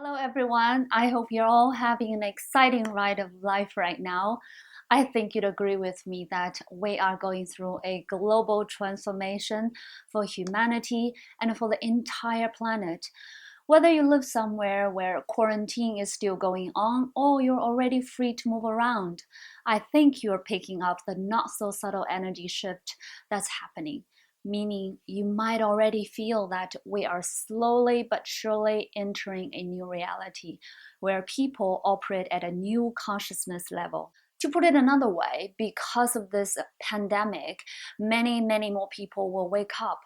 Hello, everyone. I hope you're all having an exciting ride of life right now. I think you'd agree with me that we are going through a global transformation for humanity and for the entire planet. Whether you live somewhere where quarantine is still going on or you're already free to move around, I think you're picking up the not so subtle energy shift that's happening. Meaning, you might already feel that we are slowly but surely entering a new reality where people operate at a new consciousness level. To put it another way, because of this pandemic, many more people will wake up,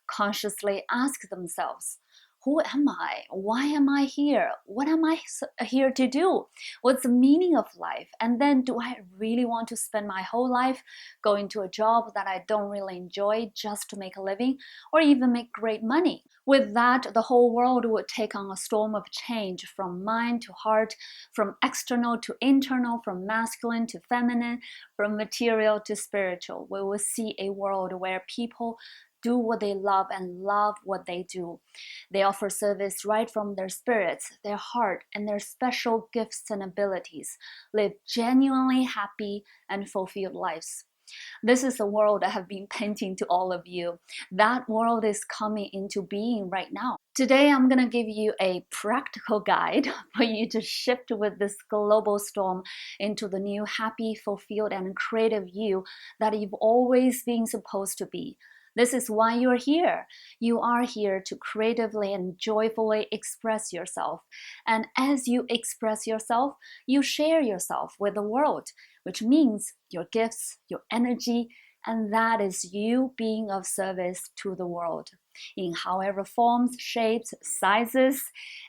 consciously ask themselves, who am I? Why am I here? What am I here to do? What's the meaning of life? And then, do I really want to spend my whole life going to a job that I don't really enjoy just to make a living or even make great money? With that, the whole world would take on a storm of change from mind to heart, from external to internal, from masculine to feminine, from material to spiritual. We will see a world where people do what they love and love what they do. They offer service right from their spirits, their heart, and their special gifts and abilities, live genuinely happy and fulfilled lives. This is the world I have been painting to all of you. That world is coming into being right now. Today, I'm going to give you a practical guide for you to shift with this global storm into the new happy, fulfilled, and creative you that you've always been supposed to be. This is why you're here. You are here to creatively and joyfully express yourself. And as you express yourself, you share yourself with the world, which means your gifts, your energy, and that is you being of service to the world in however forms, shapes, sizes,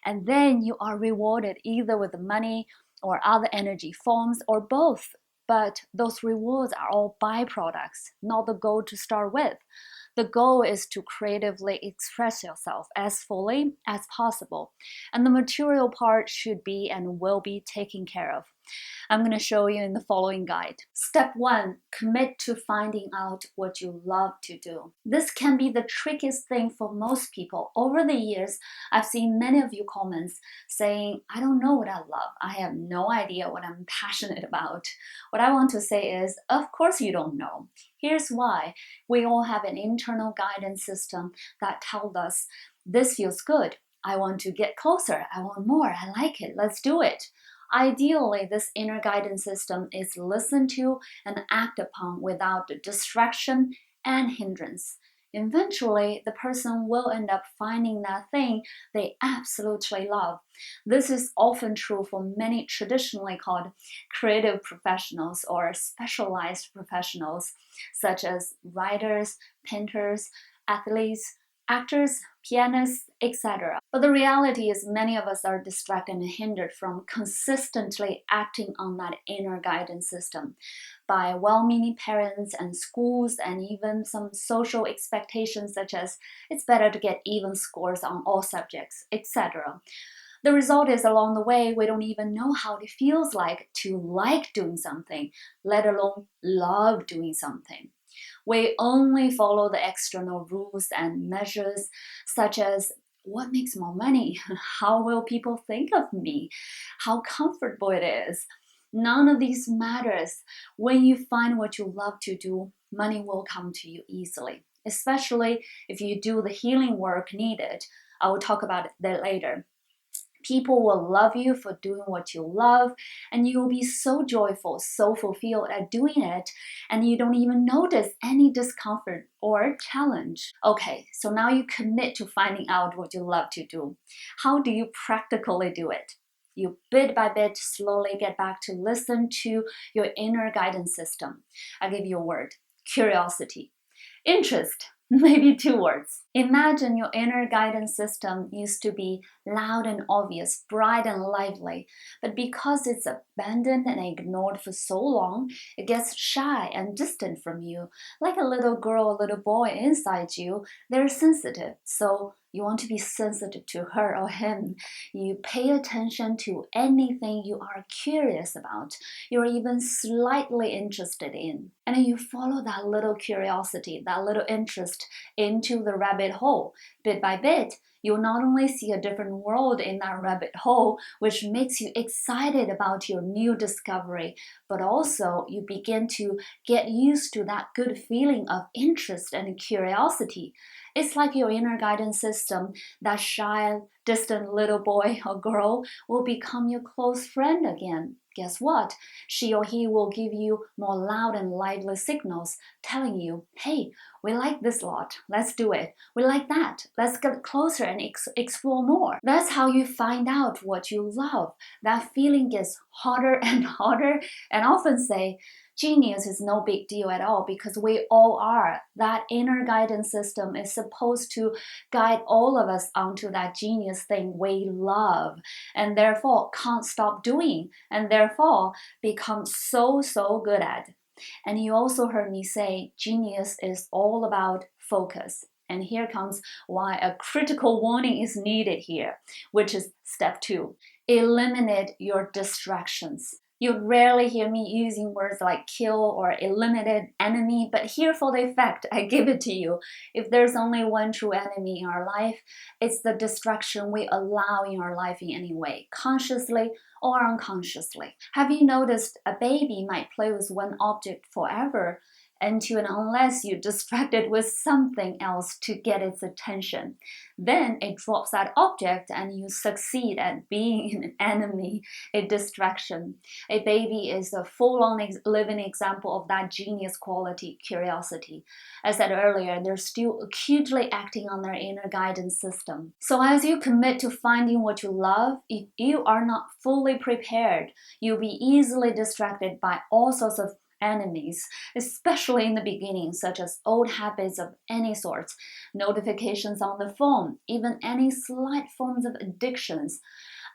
and then you are rewarded either with money or other energy forms or both. But those rewards are all byproducts, not the goal to start with. The goal is to creatively express yourself as fully as possible, and the material part should be and will be taken care of. I'm going to show you in the following guide. Step 1, commit to finding out what you love to do. This can be the trickiest thing for most people. Over the years, I've seen many of you comments saying, I don't know what I love. I have no idea what I'm passionate about. What I want to say is, of course you don't know. Here's why. We all have an internal guidance system that tells us, this feels good. I want to get closer. I want more. I like it. Let's do it. Ideally, this inner guidance system is listened to and acted upon without distraction and hindrance. Eventually, the person will end up finding that thing they absolutely love. This is often true for many traditionally called creative professionals or specialized professionals, such as writers, painters, athletes, actors, pianists, etc. But the reality is many of us are distracted and hindered from consistently acting on that inner guidance system by well-meaning parents and schools and even some social expectations such as it's better to get even scores on all subjects, etc. The result is along the way, we don't even know how it feels like to like doing something, let alone love doing something. We only follow the external rules and measures, such as what makes more money? How will people think of me? How comfortable it is? None of these matters. When you find what you love to do, money will come to you easily, especially if you do the healing work needed. I will talk about that later. People will love you for doing what you love, and you will be so joyful, so fulfilled at doing it, and you don't even notice any discomfort or challenge. Okay, so now you commit to finding out what you love to do. How do you practically do it? You bit by bit slowly get back to listen to your inner guidance system. I'll give you a word: curiosity. Interest. Maybe 2 words. Imagine your inner guidance system used to be loud and obvious, bright and lively, but because it's abandoned and ignored for so long, it gets shy and distant from you. Like a little girl or little boy inside you, they're sensitive, so you want to be sensitive to her or him. You pay attention to anything you are curious about, you're even slightly interested in. And you follow that little curiosity, that little interest into the rabbit hole. Bit by bit, You'll not only see a different world in that rabbit hole, which makes you excited about your new discovery, but also you begin to get used to that good feeling of interest and curiosity. It's like your inner guidance system, that shy, distant little boy or girl, will become your close friend again. Guess what? She or he will give you more loud and lively signals telling you, hey, we like this a lot, let's do it. We like that, let's get closer and explore more. That's how you find out what you love. That feeling gets hotter and hotter, and often say, genius is no big deal at all because we all are. That inner guidance system is supposed to guide all of us onto that genius thing we love and therefore can't stop doing and therefore become so good at. And you also heard me say genius is all about focus. And here comes why a critical warning is needed here, which is step 2. Eliminate your distractions. You rarely hear me using words like kill or eliminate enemy, but here for the effect, I give it to you. If there's only one true enemy in our life, it's the distraction we allow in our life in any way, consciously or unconsciously. Have you noticed a baby might play with one object forever until and unless you distract it with something else to get its attention? Then it drops that object and you succeed at being an enemy, a distraction. A baby is a full-on living example of that genius quality, curiosity. As I said earlier, they're still acutely acting on their inner guidance system. So as you commit to finding what you love, if you are not fully prepared, you'll be easily distracted by all sorts of enemies, especially in the beginning, such as old habits of any sort, notifications on the phone, even any slight forms of addictions.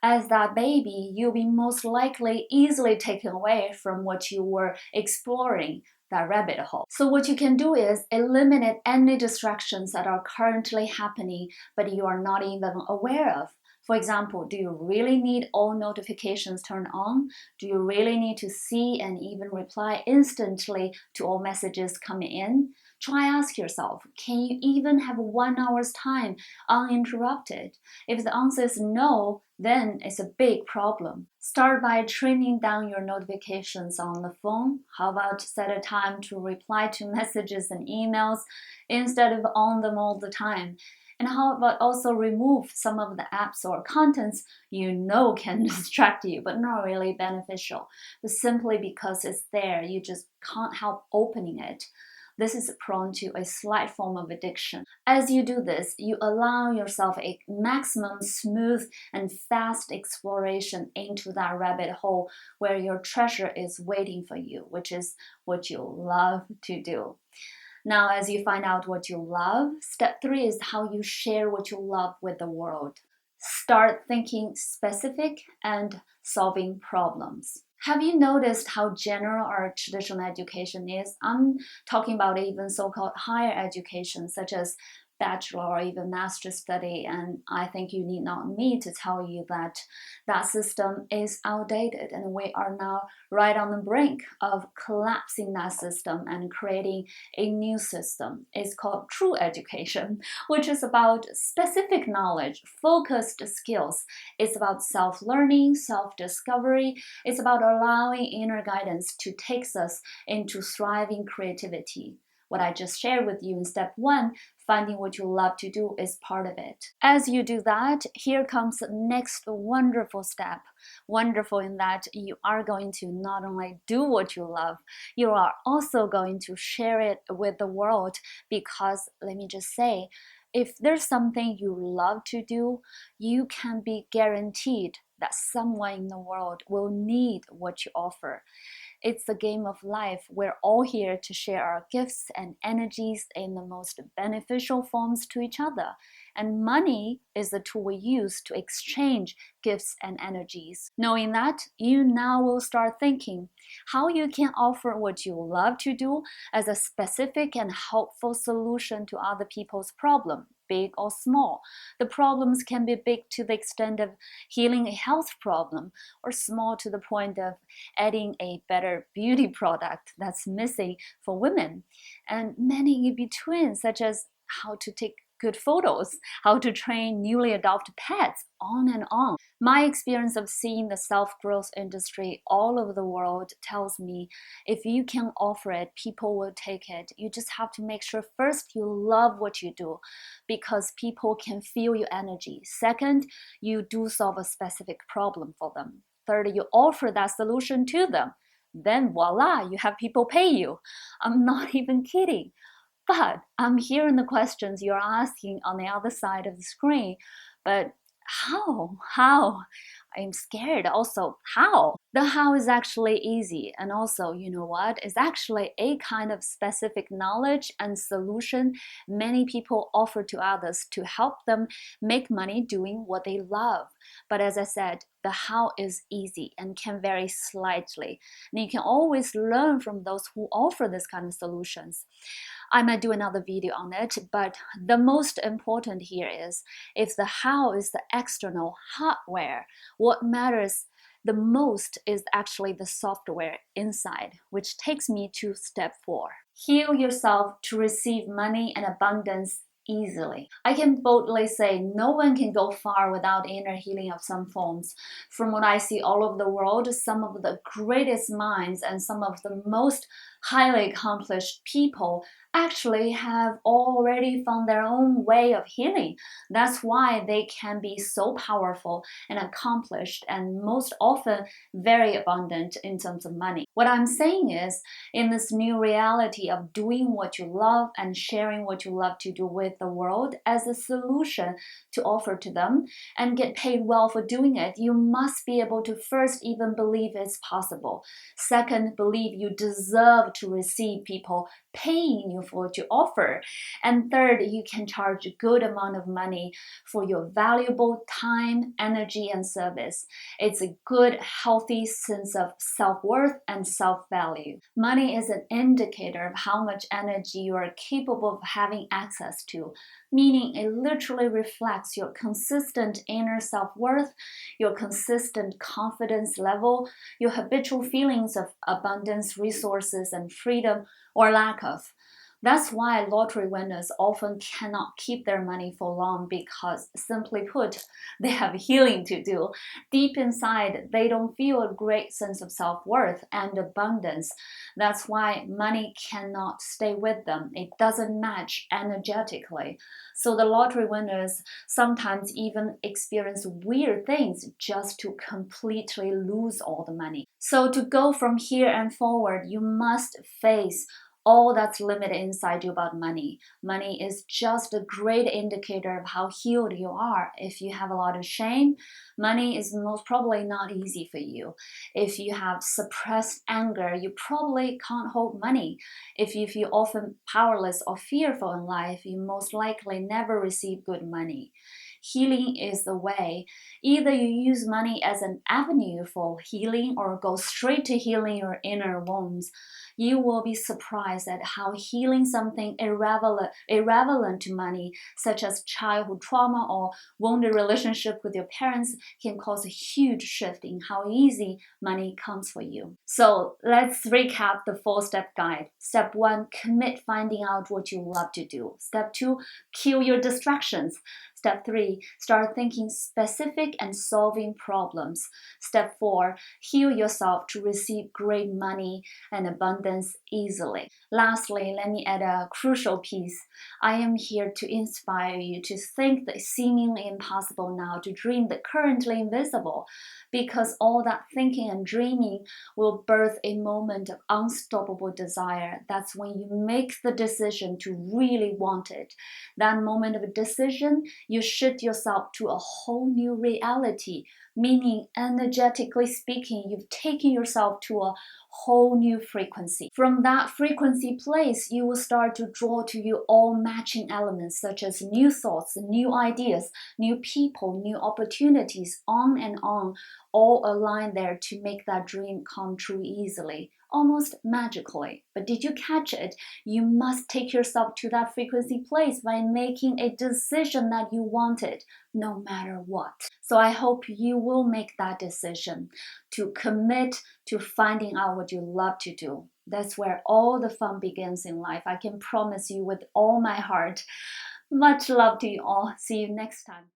As that baby, you'll be most likely easily taken away from what you were exploring, that rabbit hole. So what you can do is eliminate any distractions that are currently happening but you are not even aware of. For example, do you really need all notifications turned on? Do you really need to see and even reply instantly to all messages coming in? Try ask yourself, can you even have 1 hour's time uninterrupted? If the answer is no, then it's a big problem. Start by trimming down your notifications on the phone. How about set a time to reply to messages and emails instead of on them all the time? And how about also remove some of the apps or contents you know can distract you, but not really beneficial, but simply because it's there, you just can't help opening it. This is prone to a slight form of addiction. As you do this, you allow yourself a maximum smooth and fast exploration into that rabbit hole where your treasure is waiting for you, which is what you love to do. Now, as you find out what you love, step 3 is how you share what you love with the world. Start thinking specific and solving problems. Have you noticed how general our traditional education is? I'm talking about even so-called higher education, such as bachelor or even master study, and I think you need not me to tell you that that system is outdated and we are now right on the brink of collapsing that system and creating a new system. It's called true education, which is about specific knowledge, focused skills. It's about self-learning, self-discovery. It's about allowing inner guidance to take us into thriving creativity. What I just shared with you in step 1, finding what you love to do, is part of it. As you do that, here comes the next wonderful step. Wonderful in that you are going to not only do what you love, you are also going to share it with the world, because let me just say, if there's something you love to do, you can be guaranteed that someone in the world will need what you offer. It's the game of life. We're all here to share our gifts and energies in the most beneficial forms to each other. And money is the tool we use to exchange gifts and energies. Knowing that, you now will start thinking how you can offer what you love to do as a specific and helpful solution to other people's problem, big or small. The problems can be big to the extent of healing a health problem, or small to the point of adding a better beauty product that's missing for women, and many in between, such as how to take good photos, how to train newly adopted pets, on and on. My experience of seeing the self-growth industry all over the world tells me if you can offer it, people will take it. You just have to make sure first you love what you do because people can feel your energy. Second, you do solve a specific problem for them. Third, you offer that solution to them. Then voila, you have people pay you. I'm not even kidding. But I'm hearing the questions you're asking on the other side of the screen. But how? How? I'm scared also. How? The how is actually easy. And also, you know what? It's actually a kind of specific knowledge and solution many people offer to others to help them make money doing what they love. But as I said, the how is easy and can vary slightly. And you can always learn from those who offer this kind of solutions. I might do another video on it, but the most important here is if the how is the external hardware, what matters the most is actually the software inside, which takes me to step 4. Heal yourself to receive money and abundance easily. I can boldly say no one can go far without inner healing of some forms. From what I see all over the world, some of the greatest minds and some of the most highly accomplished people actually have already found their own way of healing. That's why they can be so powerful and accomplished and most often very abundant in terms of money. What I'm saying is, in this new reality of doing what you love and sharing what you love to do with the world as a solution to offer to them and get paid well for doing it, you must be able to first even believe it's possible. Second, believe you deserve to receive people paying you for what you offer. And third, you can charge a good amount of money for your valuable time, energy, and service. It's a good, healthy sense of self-worth and self-value. Money is an indicator of how much energy you are capable of having access to, meaning it literally reflects your consistent inner self-worth, your consistent confidence level, your habitual feelings of abundance, resources, and freedom or lack of. That's why lottery winners often cannot keep their money for long because, simply put, they have healing to do. Deep inside, they don't feel a great sense of self-worth and abundance. That's why money cannot stay with them. It doesn't match energetically. So the lottery winners sometimes even experience weird things just to completely lose all the money. So to go from here and forward, you must face all that's limited inside you about money. Money is just a great indicator of how healed you are. If you have a lot of shame, money is most probably not easy for you. If you have suppressed anger, you probably can't hold money. If you feel often powerless or fearful in life, you most likely never receive good money. Healing is the way. Either you use money as an avenue for healing or go straight to healing your inner wounds. You will be surprised at how healing something irrelevant to money, such as childhood trauma or wounded relationship with your parents, can cause a huge shift in how easy money comes for you. So let's recap the 4-step guide. Step 1, commit finding out what you love to do. Step 2, kill your distractions. Step 3, start thinking specific and solving problems. Step 4, heal yourself to receive great money and abundance easily. Lastly, let me add a crucial piece. I am here to inspire you to think the seemingly impossible now, to dream the currently invisible, because all that thinking and dreaming will birth a moment of unstoppable desire. That's when you make the decision to really want it. That moment of decision, you shift yourself to a whole new reality, meaning energetically speaking, you've taken yourself to a whole new frequency. From that frequency place, you will start to draw to you all matching elements such as new thoughts, new ideas, new people, new opportunities, on and on, all align there to make that dream come true easily, almost magically. But did you catch it? You must take yourself to that frequency place by making a decision that you want it, no matter what. So I hope you will make that decision to commit to finding out what you love to do. That's where all the fun begins in life. I can promise you with all my heart. Much love to you all. See you next time.